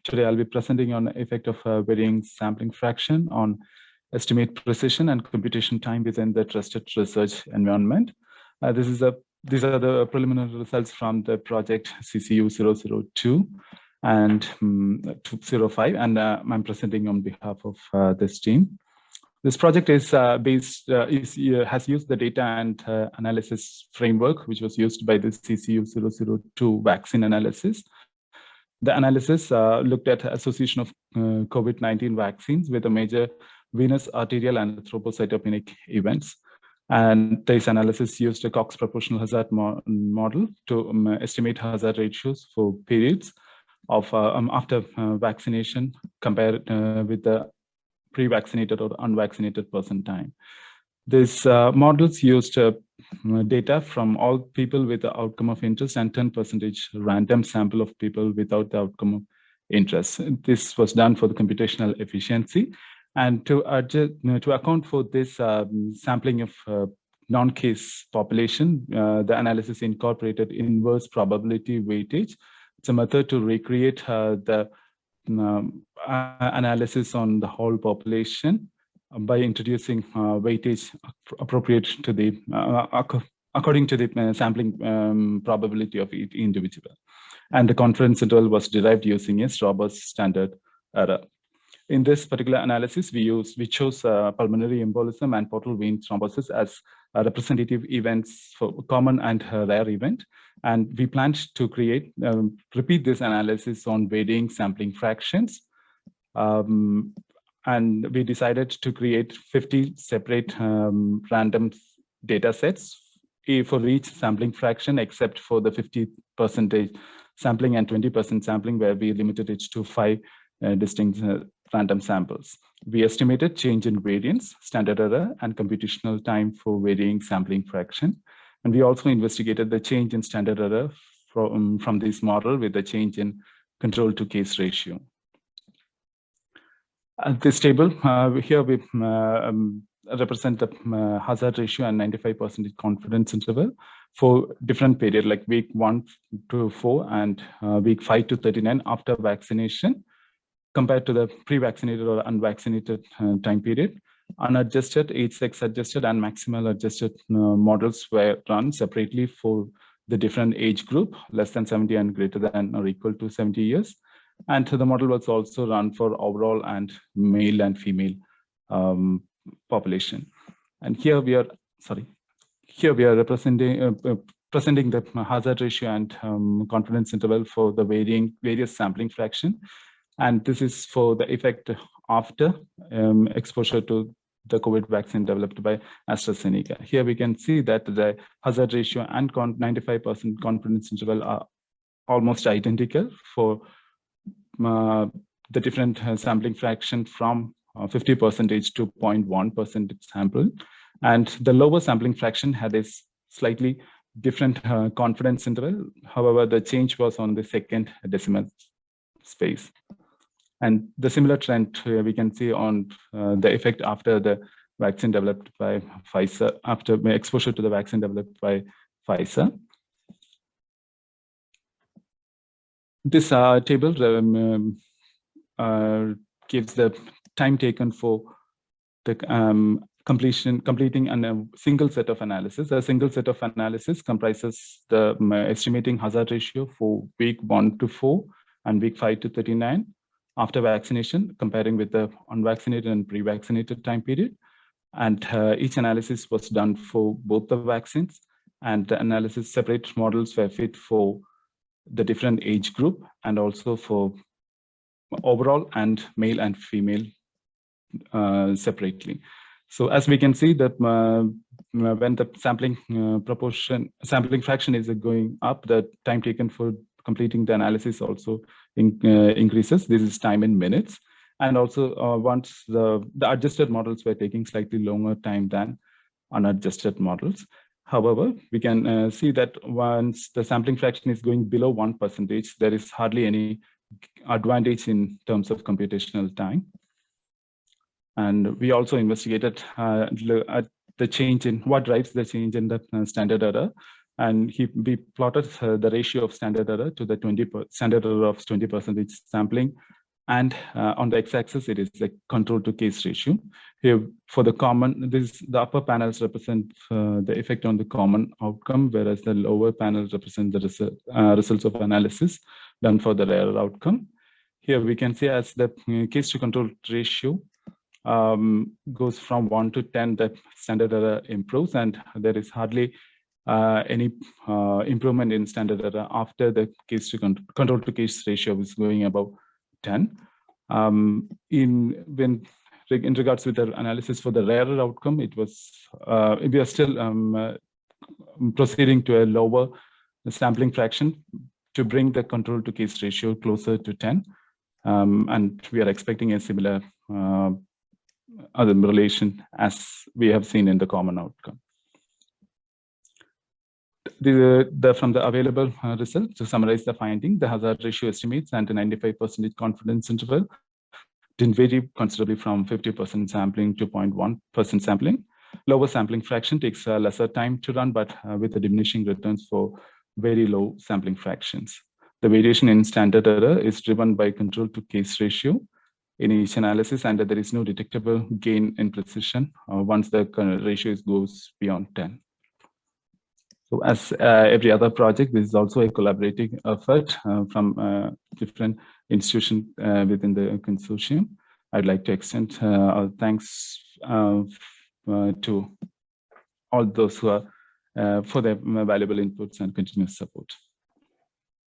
Today I'll be presenting on the effect of varying sampling fraction on estimate precision and computation time within the trusted research environment. These are the preliminary results from the project CCU 002 and 205, and I'm presenting on behalf of this team. This project is has used the data and analysis framework, which was used by the CCU 002 vaccine analysis. The analysis looked at association of COVID-19 vaccines with a major venous, arterial, and thrombocytopenic events. And this analysis used a Cox proportional hazard model to estimate hazard ratios for periods of after vaccination compared with the pre-vaccinated or unvaccinated person time. These models used data from all people with the outcome of interest and 10% random sample of people without the outcome of interest. This was done for the computational efficiency. And to account for this sampling of non-case population, the analysis incorporated inverse probability weightage. It's a method to recreate the analysis on the whole population by introducing weightage appropriate to the according to the sampling probability of each individual. And the confidence interval was derived using a robust standard error. In this particular analysis, we chose pulmonary embolism and portal vein thrombosis as representative events for common and rare event. And we planned to repeat this analysis on varying sampling fractions. And we decided to create 50 separate random data sets for each sampling fraction, except for the 50% sampling and 20% sampling, where we limited it to 5 distinct random samples. We estimated change in variance, standard error, and computational time for varying sampling fraction. And we also investigated the change in standard error from this model with the change in control to case ratio. This table here we represent the hazard ratio and 95% confidence interval for different period, like week 1 to 4 and week 5 to 39 after vaccination, compared to the pre-vaccinated or unvaccinated time period. Unadjusted, age-sex adjusted, and maximal adjusted models were run separately for the different age group, less than 70 and greater than or equal to 70 years. And the model was also run for overall and male and female population. And here we are presenting the hazard ratio and confidence interval for the various sampling fraction. And this is for the effect after exposure to the COVID vaccine developed by AstraZeneca. Here we can see that the hazard ratio and 95% confidence interval are almost identical for the different sampling fraction from 50% to 0.1% sample. And the lower sampling fraction had a slightly different confidence interval. However, the change was on the second decimal space. And the similar trend we can see on the effect after the vaccine developed by Pfizer, after exposure to the vaccine developed by Pfizer. This table gives the time taken for the completing a single set of analysis. A single set of analysis comprises the estimating hazard ratio for week 1 to 4 and week 5 to 39 after vaccination, comparing with the unvaccinated and pre-vaccinated time period. And each analysis was done for both the vaccines, and the analysis separate models were fit for the different age group and also for overall and male and female separately. So as we can see that when the sampling fraction is going up, the time taken for completing the analysis also increases. This is time in minutes. And also once the adjusted models were taking slightly longer time than unadjusted models. However, we can see that once the sampling fraction is going below 1%, there is hardly any advantage in terms of computational time. And we also investigated the change in what drives the change in the standard error. And we plotted the ratio of standard error to the standard error of 20% sampling. And on the x-axis, it is the control to case ratio. Here, for the common, the upper panels represent the effect on the common outcome, whereas the lower panels represent the results of analysis done for the rare outcome. Here we can see as the case to control ratio goes from 1 to 10, the standard error improves, and there is hardly any improvement in standard error after the case to control to case ratio is going above 10. In regards to the analysis for the rarer outcome, it was we are still proceeding to a lower sampling fraction to bring the control to case ratio closer to 10, and we are expecting a similar other relation as we have seen in the common outcome. From the available results, to summarize the finding, the hazard ratio estimates and the 95% confidence interval didn't vary considerably from 50% sampling to 0.1% sampling. Lower sampling fraction takes lesser time to run, but with the diminishing returns for very low sampling fractions. The variation in standard error is driven by control to case ratio in each analysis, and there is no detectable gain in precision once the ratio goes beyond 10. So as every other project, this is also a collaborative effort from different institutions within the consortium. I'd like to extend our thanks to all those who are for their valuable inputs and continuous support.